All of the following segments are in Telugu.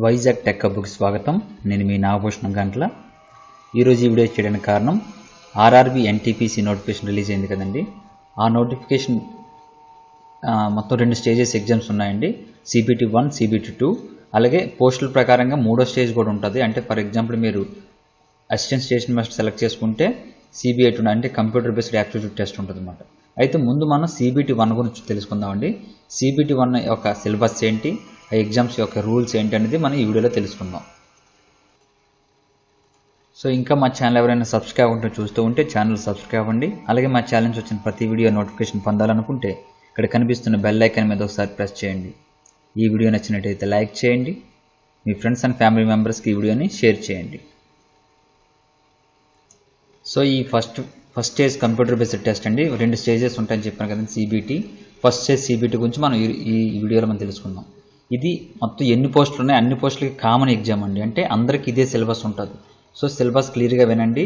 వైజాగ్ టెక్ హబ్‌కి స్వాగతం. నేను మీ నాగభూషణం గంట్ల. ఈరోజు ఈ వీడియో చేయడానికి కారణం ఆర్ఆర్బీ ఎన్టీపీసీ నోటిఫికేషన్ రిలీజ్ అయింది కదండి. ఆ నోటిఫికేషన్ మొత్తం 2 స్టేజెస్ ఎగ్జామ్స్ ఉన్నాయండి. CBT 1, CBT 2. అలాగే పోస్టుల ప్రకారంగా 3వ స్టేజ్ కూడా ఉంటుంది. అంటే ఫర్ ఎగ్జాంపుల్ మీరు అసిస్టెంట్ స్టేషన్ మాస్టర్ సెలెక్ట్ చేసుకుంటే CBT 2 అంటే కంప్యూటర్ బేస్డ్ యాప్టిట్యూడ్ టెస్ట్ ఉంటుంది అన్నమాట. అయితే ముందు మనం CBT 1 గురించి తెలుసుకుందామండి. CBT 1 యొక్క సిలబస్ ఏంటి, ఆ ఎగ్జామ్స్ యొక్క రూల్స్ ఏంటి అనేది మనం ఈ వీడియోలో తెలుసుకుందాం. సో ఇంకా మా ఛానల్ ఎవరైనా సబ్స్క్రైబ్ ఉంటే చూస్తూ ఉంటే ఛానల్ సబ్స్క్రైబ్ అవ్వండి. అలాగే మా ఛానల్ నుంచి వచ్చిన ప్రతి వీడియో నోటిఫికేషన్ పొందాలనుకుంటే ఇక్కడ కనిపిస్తున్న బెల్ ఐకాన్ మీద ఒకసారి ప్రెస్ చేయండి. ఈ వీడియో నచ్చినట్టయితే లైక్ చేయండి. మీ ఫ్రెండ్స్ అండ్ ఫ్యామిలీ మెంబర్స్కి ఈ వీడియోని షేర్ చేయండి. సో ఈ first stage computer based test అండి. 2 స్టేజెస్ ఉంటాయని చెప్పాను కదండి. CBT ఫస్ట్ స్టేజ్ CBT గురించి మనం ఈ వీడియోలో మనం తెలుసుకుందాం. ఇది మొత్తం ఎన్ని పోస్టులు ఉన్నాయి, అన్ని పోస్టులకి కామన్ ఎగ్జామ్ అండి. అంటే అందరికీ ఇదే సిలబస్ ఉంటుంది. సో సిలబస్ క్లియర్గా వినండి.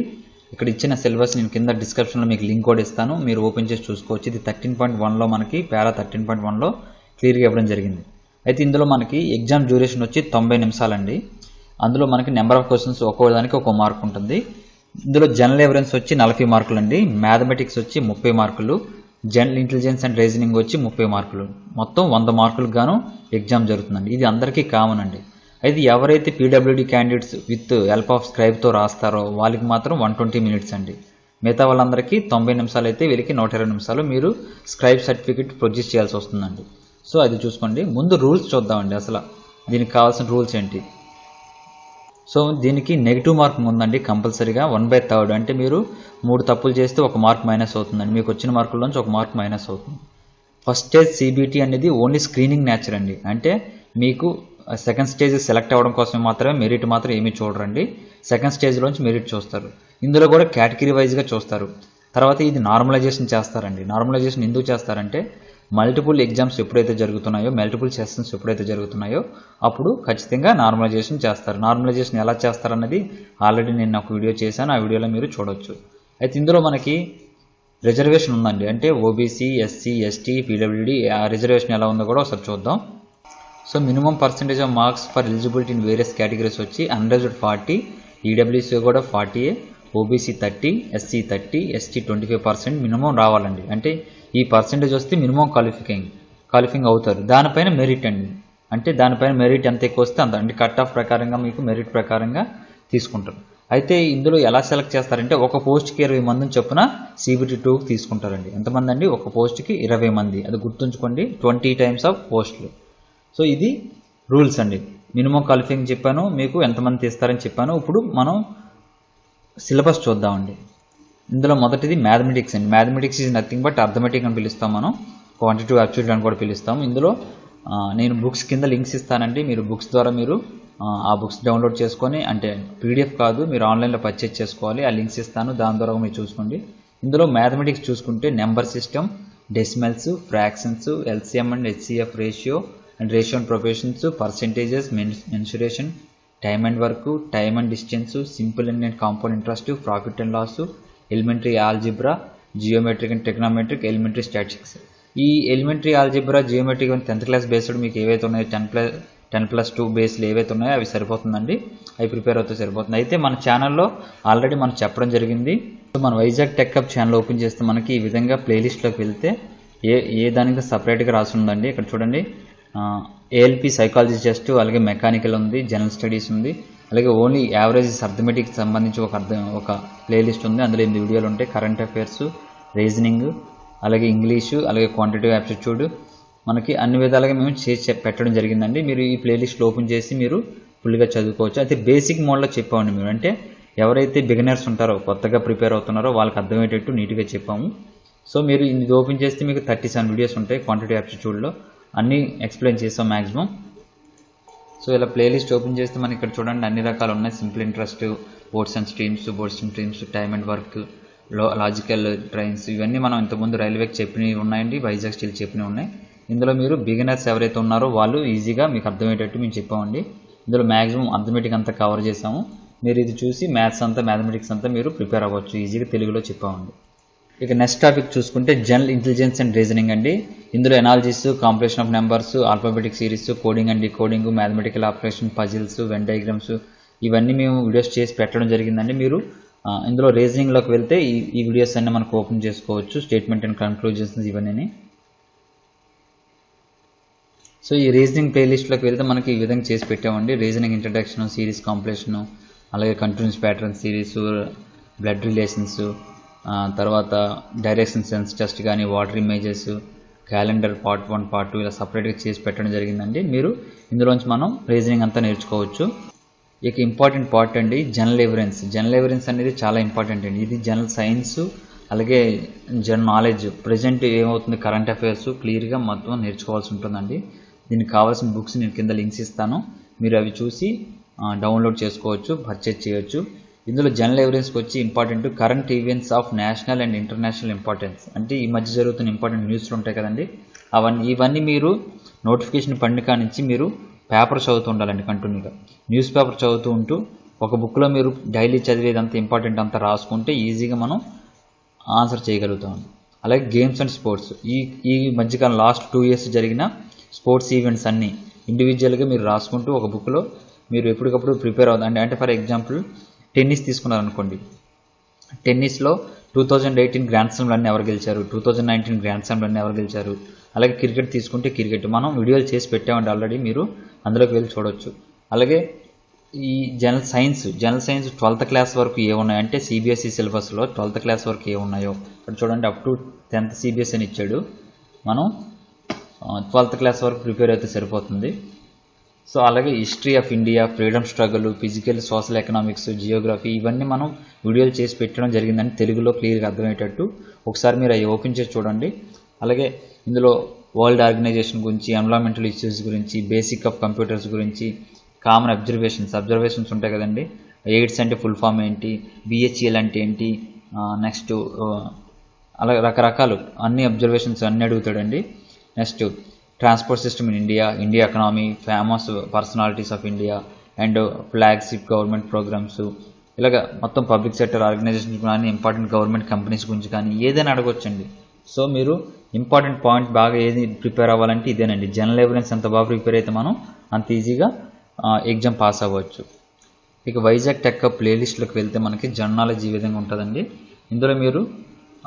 ఇక్కడ ఇచ్చిన సిలబస్ నేను కింద డిస్క్రిప్షన్లో మీకు లింక్ కూడా ఇస్తాను, మీరు ఓపెన్ చేసి చూసుకోవచ్చు. ఇది 13.1లో మనకి పారా 13.1లో క్లియర్గా ఇవ్వడం జరిగింది. అయితే ఇందులో మనకి ఎగ్జామ్ డ్యూరేషన్ వచ్చి 90 నిమిషాలండి. అందులో మనకి నెంబర్ ఆఫ్ క్వశ్చన్స్ ఒక్కో దానికి ఒక్కో మార్క్ ఉంటుంది. ఇందులో జనరల్ అవేరెన్స్ వచ్చి 40 మార్కులు అండి. మ్యాథమెటిక్స్ వచ్చి 30 మార్కులు, జనరల్ ఇంటెలిజెన్స్ అండ్ రీజనింగ్ వచ్చి 30 మార్కులు. మొత్తం 100 మార్కులకు గాను ఎగ్జామ్ జరుగుతుందండి. ఇది అందరికీ కామన్ అండి. అయితే ఎవరైతే PWD candidates with help of స్క్రైబ్తో రాస్తారో వాళ్ళకి మాత్రం 120 మినిట్స్ అండి. మిగతా వాళ్ళందరికీ 90 నిమిషాలు అయితే వీళ్ళకి 120 నిమిషాలు మీరు స్క్రైబ్ సర్టిఫికేట్ ప్రొడ్యూస్ చేయాల్సి వస్తుందండి. సో అది చూసుకోండి. ముందు రూల్స్ చూద్దామండి. అసలు దీనికి కావాల్సిన రూల్స్ ఏంటి. సో దీనికి నెగిటివ్ మార్కింగ్ ఉందండి కంపల్సరీగా. 1/3 అంటే మీరు 3 తప్పులు చేస్తే 1 మార్క్ మైనస్ అవుతుందండి. మీకు వచ్చిన మార్కుల్లోంచి 1 మార్క్ మైనస్ అవుతుంది. ఫస్ట్ స్టేజ్ CBT అనేది ఓన్లీ స్క్రీనింగ్ నేచర్ అండి. అంటే మీకు సెకండ్ స్టేజ్ సెలెక్ట్ అవ్వడం కోసం మాత్రమే, మెరిట్ మాత్రం ఏమీ చూడరండి. సెకండ్ స్టేజ్లోంచి మెరిట్ చూస్తారు. ఇందులో కూడా కేటగిరీ వైజ్గా చూస్తారు. తర్వాత ఇది నార్మలైజేషన్ చేస్తారండి. నార్మలైజేషన్ ఎందుకు చేస్తారంటే మల్టిపుల్ ఎగ్జామ్స్ ఎప్పుడైతే జరుగుతున్నాయో, మల్టిపుల్ సెషన్స్ ఎప్పుడైతే జరుగుతున్నాయో అప్పుడు ఖచ్చితంగా నార్మలైజేషన్ చేస్తారు. నార్మలైజేషన్ ఎలా చేస్తారన్నది ఆల్రెడీ నేను ఒక వీడియో చేశాను, ఆ వీడియోలో మీరు చూడొచ్చు. అయితే ఇందులో మనకి రిజర్వేషన్ ఉందండి. అంటే OBC, SC, ST, PWD ఆ రిజర్వేషన్ ఎలా ఉందో కూడా ఒకసారి చూద్దాం. So minimum percentage of marks for eligibility in various categories వచ్చి అన్రిజర్వ్డ్ 40, EWC కూడా 40, OBC 30, SC 30, ST 25% మినిమం రావాలండి. అంటే ఈ పర్సెంటేజ్ వస్తే మినిమం క్వాలిఫింగ్ అవుతారు. దానిపైన మెరిట్ అండి. అంటే దానిపైన మెరిట్ ఎంత ఎక్కువ వస్తే అంత, అంటే కట్ ఆఫ్ ప్రకారంగా మీకు మెరిట్ ప్రకారంగా తీసుకుంటారు. అయితే ఇందులో ఎలా సెలెక్ట్ చేస్తారంటే ఒక పోస్ట్కి 20 మందిని చొప్పున CBT 2 తీసుకుంటారండి. ఎంతమంది అండి? ఒక పోస్ట్కి 20 మంది. అది గుర్తుంచుకోండి. 20 టైమ్స్ ఆఫ్ పోస్టులు. సో ఇది రూల్స్ అండి. మినిమం క్వాలిఫికేషన్ చెప్పాను, మీకు ఎంతమంది తీస్తారని చెప్పాను. ఇప్పుడు మనం సిలబస్ చూద్దామండి. ఇందులో మొదటిది మ్యాథమెటిక్స్ అండి. Mathematics is nothing but arithmetic అని పిలుస్తాం మనం. క్వాంటిటివ్ యాప్టిట్యూడ్ అని కూడా పిలుస్తాము. ఇందులో నేను బుక్స్ కింద లింక్స్ ఇస్తానండి. మీరు బుక్స్ ద్వారా మీరు ఆ బుక్స్ డౌన్లోడ్ చేసుకొని, అంటే PDF కాదు, మీరు ఆన్లైన్లో పర్చేజ్ చేసుకోవాలి. ఆ లింక్స్ ఇస్తాను, దాని ద్వారా మీరు చూసుకోండి. ఇందులో మ్యాథమెటిక్స్ చూసుకుంటే number system, decimals, fractions, LCM and HCF ratio and ratio and proportions, percentages, mensuration, time and work, time and distance, simple and compound interest, profit and loss, elementary algebra, geometric and trigonometric, elementary statistics. ఈ elementary algebra, geometric and 10th class based మీకు ఏవైతే ఉన్నాయో 10+2 బేస్లు ఏవైతే ఉన్నాయో అవి సరిపోతుందండి. అవి ప్రిపేర్ అవుతే సరిపోతుంది. అయితే మన ఛానల్లో ఆల్రెడీ మనం చెప్పడం జరిగింది. మన Vizag tech hub channel open చేస్తే మనకి ఈ విధంగా ప్లేలిస్ట్లోకి వెళ్తే ఏ దానికి సపరేట్గా రాసి ఉందండి. ఇక్కడ చూడండి, ALP సైకాలజీ టెస్ట్, అలాగే మెకానికల్ ఉంది, జనరల్ స్టడీస్ ఉంది, అలాగే ఓన్లీ యావరేజ్ అర్థమెటిక్స్ సంబంధించి ఒక ప్లేలిస్ట్ ఉంది. అందులో 8 వీడియోలు ఉంటాయి. కరెంట్ అఫైర్స్, రీజనింగ్, అలాగే ఇంగ్లీషు, అలాగే క్వాంటిటివ్ యాప్టిట్యూడ్, మనకి అన్ని విధాలుగా మేము చేసి పెట్టడం జరిగిందండి. మీరు ఈ ప్లేలిస్ట్లో ఓపెన్ చేసి మీరు ఫుల్గా చదువుకోవచ్చు. అయితే బేసిక్ మోడ్లో చెప్పామండి మేము. అంటే ఎవరైతే బిగినర్స్ ఉంటారో, కొత్తగా ప్రిపేర్ అవుతున్నారో వాళ్ళకి అర్థమయ్యేటట్టు నీట్గా చెప్పాము. సో మీరు ఇది ఓపెన్ చేస్తే మీకు 37 వీడియోస్ ఉంటాయి. క్వాంటిటివ్ యాప్టిట్యూడ్లో అన్నీ ఎక్స్ప్లెయిన్ చేస్తాం మ్యాక్సిమం. సో ఇలా ప్లేలిస్ట్ ఓపెన్ చేస్తే మనకి ఇక్కడ చూడండి అన్ని రకాలు ఉన్నాయి. Simple interest, boards and streams, time and work, logical trains, ఇవన్నీ మనం ఇంతకుముందు రైల్వేకి చెప్పినవి ఉన్నాయండి, వైజాగ్ స్టీల్ చెప్పినవి ఉన్నాయి. ఇందులో మీరు బిగినర్స్ ఎవరైతే ఉన్నారో వాళ్ళు ఈజీగా మీకు అర్థమయ్యేటట్టు మేము చెప్పామండి. ఇందులో మ్యాక్సిమం అర్థమెటిక్ అంతా కవర్ చేసాము. మీరు ఇది చూసి మ్యాథ్స్ అంతా, మ్యాథమెటిక్స్ అంతా మీరు ప్రిపేర్ అవ్వచ్చు. ఈజీగా తెలుగులో చెప్పామండి. ఇక నెక్స్ట్ టాపిక్ చూసుకుంటే జనరల్ ఇంటెలిజెన్స్ అండ్ రీజనింగ్ అండి. ఇందులో analysis, complexion of numbers, alphabetic series, coding and decoding, mathematical operation, puzzles, Venn diagrams ఇవన్నీ మేము వీడియోస్ చేసి పెట్టడం జరిగిందండి. మీరు ఇందులో రీజనింగ్లోకి వెళ్తే ఈ వీడియోస్ అన్నీ మనకు ఓపెన్ చేసుకోవచ్చు. స్టేట్మెంట్ అండ్ కన్క్లూజన్స్ ఇవన్నీ. సో ఈ రీజనింగ్ ప్లేలిస్ట్లోకి వెళ్తే మనకి ఈ విధంగా చేసి పెట్టామండి. రీజనింగ్ ఇంట్రడక్షన్, సిరీస్ కాంప్లెక్షన్, అలాగే continuous pattern series, blood relations, తర్వాత డైరెక్షన్ సెన్స్ టెస్ట్ కానీ, water images, calendar part 1 part 2 ఇలా సపరేట్గా చేసి పెట్టడం జరిగిందండి. మీరు ఇందులోంచి మనం రీజనింగ్ అంతా నేర్చుకోవచ్చు. ఇక ఇంపార్టెంట్ పార్ట్ అండి జనరల్ ఎవిడెన్స్. జనరల్ ఎవిడెన్స్ అనేది చాలా ఇంపార్టెంట్ అండి. ఇది జనరల్ సైన్స్ అలాగే జనరల్ నాలెడ్జ్, ప్రజెంట్ ఏమవుతుంది కరెంట్ అఫైర్స్ క్లియర్గా మొత్తం నేర్చుకోవాల్సి ఉంటుందండి. దీనికి కావాల్సిన బుక్స్ నేను కింద లింక్స్ ఇస్తాను, మీరు అవి చూసి డౌన్లోడ్ చేసుకోవచ్చు, పర్చేజ్ చేయొచ్చు. ఇందులో జనరల్ ఎవిడెన్స్కి వచ్చి important current events of national and international importance, అంటే ఈ మధ్య జరుగుతున్న ఇంపార్టెంట్ న్యూస్లు ఉంటాయి కదండి, ఇవన్నీ మీరు నోటిఫికేషన్ పండుగ నుంచి మీరు పేపర్ చదువుతూ ఉండాలండి. కంటిన్యూగా న్యూస్ పేపర్ చదువుతూ ఉంటూ ఒక బుక్లో మీరు డైలీ చదివేదంతా ఇంపార్టెంట్ అంతా రాసుకుంటే ఈజీగా మనం ఆన్సర్ చేయగలుగుతాం. అలాగే గేమ్స్ అండ్ స్పోర్ట్స్, ఈ మధ్యకాలం లాస్ట్ 2 years జరిగిన స్పోర్ట్స్ ఈవెంట్స్ అన్నీ ఇండివిజువల్గా మీరు రాసుకుంటూ ఒక బుక్లో మీరు ఎప్పటికప్పుడు ప్రిపేర్ అవుతుంది. అంటే ఫర్ ఎగ్జాంపుల్ టెన్నిస్ తీసుకున్నారనుకోండి, టెన్నిస్లో 2018 గ్రాండ్ స్లామ్లన్నీ ఎవరు గెలిచారు, 2019 గ్రాండ్ స్లామ్లన్నీ ఎవరు గెలిచారు. అలాగే క్రికెట్ తీసుకుంటే క్రికెట్ మనం వీడియోలు చేసి పెట్టామండి ఆల్రెడీ, మీరు అందులోకి వెళ్ళి చూడవచ్చు. అలాగే ఈ జనరల్ సైన్స్ 12th క్లాస్ వరకు ఏమున్నాయి అంటే సిబిఎస్ఈ సిలబస్లో 12th క్లాస్ వరకు ఏమున్నాయో ఇక్కడ చూడండి. అప్ టు 10th సిబిఎస్ఈ అని ఇచ్చాడు, మనం 12th క్లాస్ వరకు ప్రిపేర్ అయితే సరిపోతుంది. సో అలాగే history of India, freedom struggle, physical social economics, Geography ఇవన్నీ మనం వీడియోలు చేసి పెట్టడం జరిగిందని తెలుగులో క్లియర్గా అర్థమయ్యేటట్టు ఒకసారి మీరు అవి ఓపెన్ చేసి చూడండి. అలాగే ఇందులో వరల్డ్ ఆర్గనైజేషన్ గురించి, ఎన్విరాన్మెంటల్ ఇష్యూస్ గురించి, బేసిక్ ఆఫ్ కంప్యూటర్స్ గురించి, కామన్ అబ్జర్వేషన్స్ ఉంటాయి కదండి. ఎయిడ్స్ అంటే ఫుల్ ఫామ్ ఏంటి, బిహెచ్ఎల్ అంటే ఏంటి, నెక్స్ట్ అలాగే రకరకాలు అన్ని అబ్జర్వేషన్స్ అన్నీ అడుగుతాడండి. Next transport system in India economy, famous personalities of India and flagship government programmes, ఇలాగ మొత్తం పబ్లిక్ సెక్టర్ ఆర్గనైజేషన్ కానీ, ఇంపార్టెంట్ గవర్నమెంట్ కంపెనీస్ గురించి కానీ ఏదైనా అడగొచ్చండి. సో మీరు ఇంపార్టెంట్ పాయింట్ బాగా ఏది ప్రిపేర్ అవ్వాలంటే ఇదేనండి. జనరల్ ఎవిడెన్స్ ఎంత బాగా ప్రిపేర్ అయితే మనం అంత ఈజీగా ఎగ్జామ్ పాస్ అవ్వచ్చు. ఇక వైజాగ్ టెక్ ప్లేలిస్ట్లోకి వెళ్తే మనకి జనరల్ నాలెడ్జ్ ఈ విధంగా ఉంటుందండి. ఇందులో మీరు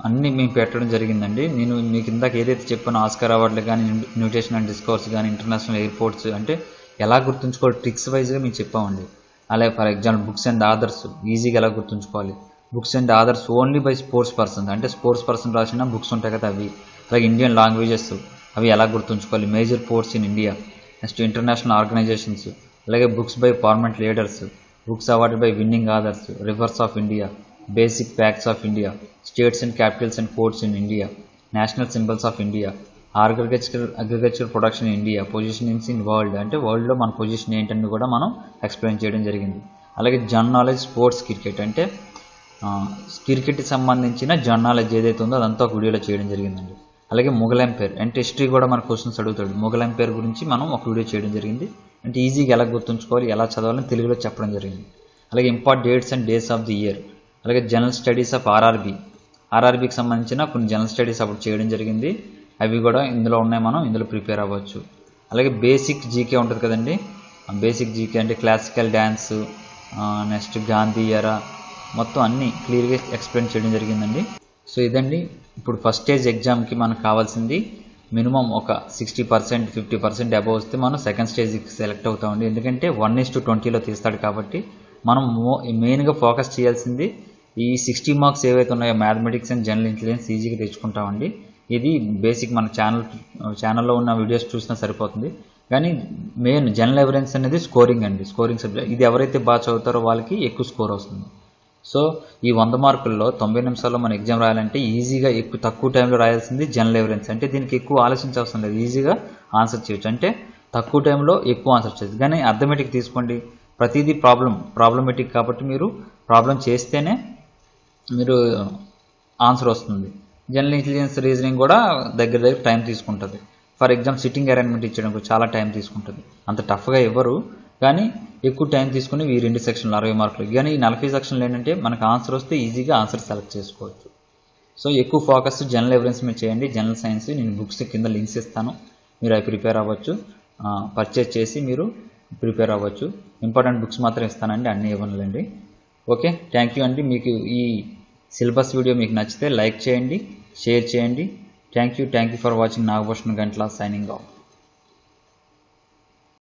అన్నీ మేము పెట్టడం జరిగిందండి. నేను మీకు ఇందాక ఏదైతే చెప్పానో ఆస్కార్ అవార్డులు కానీ, న్యూట్రిషన్ అండ్ డిస్కవర్స్ కానీ, ఇంటర్నేషనల్ ఎయిర్పోర్ట్స్ అంటే ఎలా గుర్తుంచుకోవాలి ట్రిక్స్ వైజ్గా మీకు చెప్పామండి. అలాగే for example books and authors ఈజీగా ఎలా గుర్తుంచుకోవాలి, books and authors only by sports persons, అంటే స్పోర్ట్స్ పర్సన్ రాసిన బుక్స్ ఉంటాయి కదా అవి. అలాగే ఇండియన్ లాంగ్వేజెస్ అవి ఎలా గుర్తుంచుకోవాలి, major ports in India, next international organisations, అలాగే books by permanent leaders, books award by winning authors, rivers of India, basic facts of India, states and capitals and ports in India, national symbols of India, agriculture production in India, positionings in world, అంటే వరల్డ్లో మన పొజిషన్ ఏంటని కూడా మనం ఎక్స్ప్లెయిన్ చేయడం జరిగింది. అలాగే జనరల్ నాలెడ్జ్ స్పోర్ట్స్ క్రికెట్, అంటే క్రికెట్కి సంబంధించిన జనరల్ నాలెడ్జ్ ఏదైతే ఉందో అదంతా ఒక వీడియోలో చేయడం జరిగిందండి. అలాగే మొఘల్ ఎంపైర్, అంటే హిస్టరీ కూడా మన క్వశ్చన్స్ అడుగుతాడు. మొఘల్ ఎంపైర్ గురించి మనం ఒక వీడియో చేయడం జరిగింది, అంటే ఈజీగా ఎలా గుర్తుంచుకోవాలి, ఎలా చదవాలని తెలుగులో చెప్పడం జరిగింది. అలాగే important dates and days of the year, అలాగే జనరల్ స్టడీస్ ఆఫ్ ఆర్ఆర్బీకి సంబంధించిన కొన్ని జనరల్ స్టడీస్ అప్పుడు చేయడం జరిగింది, అవి కూడా ఇందులో ఉన్నాయి, మనం ఇందులో ప్రిపేర్ అవ్వచ్చు. అలాగే బేసిక్ జీకే ఉంటుంది కదండి, బేసిక్ జీకే అంటే క్లాసికల్ డ్యాన్స్, నెక్స్ట్ గాంధీ ఎరా, మొత్తం అన్నీ క్లియర్గా ఎక్స్ప్లెయిన్ చేయడం జరిగిందండి. సో ఇదండి ఇప్పుడు ఫస్ట్ స్టేజ్ ఎగ్జామ్కి మనకు కావాల్సింది. మినిమం ఒక 60% 50% అబవ్ వస్తే మనం సెకండ్ స్టేజ్కి సెలెక్ట్ అవుతామండి. ఎందుకంటే 1:20లో తీస్తాడు కాబట్టి మనం మెయిన్గా ఫోకస్ చేయాల్సింది ఈ 60 మార్క్స్ ఏవైతే ఉన్నాయో మ్యాథమెటిక్స్ అండ్ జనరల్ ఇంటెలిజెన్స్ ఈజీగా తెచ్చుకుంటామండి. ఇది బేసిక్ మన ఛానల్లో ఉన్న వీడియోస్ చూసినా సరిపోతుంది. కానీ మెయిన్ జనరల్ ఎవిడెన్స్ అనేది స్కోరింగ్ అండి, స్కోరింగ్ సబ్జెక్ట్. ఇది ఎవరైతే బాగా చదువుతారో వాళ్ళకి ఎక్కువ స్కోర్ వస్తుంది. సో ఈ 100 మార్కుల్లో 90 నిమిషాల్లో మన ఎగ్జామ్ రాయాలంటే ఈజీగా తక్కువ టైంలో రాయాల్సింది జనరల్ ఎవిడెన్స్. అంటే దీనికి ఎక్కువ ఆలోచించవసరం లేదు, ఈజీగా ఆన్సర్ చేయొచ్చు, అంటే తక్కువ టైంలో ఎక్కువ ఆన్సర్ చేయొచ్చు. కానీ అర్థమెటిక్ తీసుకోండి, ప్రతిదీ ప్రాబ్లమెటిక్ కాబట్టి మీరు ప్రాబ్లం చేస్తేనే మీరు ఆన్సర్ వస్తుంది. జనరల్ ఇంటెలిజెన్స్ రీజనింగ్ కూడా దగ్గర టైం తీసుకుంటుంది. ఫర్ ఎగ్జాంపుల్ సిట్టింగ్ అరేంజ్మెంట్ ఇచ్చడానికి చాలా టైం తీసుకుంటుంది, అంత టఫ్గా ఇవ్వరు కానీ ఎక్కువ టైం తీసుకుని ఈ 2 సెక్షన్లు 60 మార్కులు. కానీ ఈ 40 సెక్షన్లు ఏంటంటే మనకు ఆన్సర్ వస్తే ఈజీగా ఆన్సర్ సెలెక్ట్ చేసుకోవచ్చు. సో ఎక్కువ ఫోకస్ జనరల్ అవేర్నెస్ మీద చేయండి. జనరల్ సైన్స్ నేను బుక్స్ కింద లింక్స్ ఇస్తాను, మీరు అవి ప్రిపేర్ అవ్వచ్చు, పర్చేజ్ చేసి మీరు ప్రిపేర్ అవ్వచ్చు. ఇంపార్టెంట్ బుక్స్ మాత్రం ఇస్తానండి, అన్నీ ఇవ్వనులేండి. ఓకే, థ్యాంక్ యూ అండి. మీకు ఈ సిలబస్ వీడియో మీకు నచ్చితే లైక్ చేయండి, షేర్ చేయండి. Thank you for watching. Nagabhushan Gantla signing off.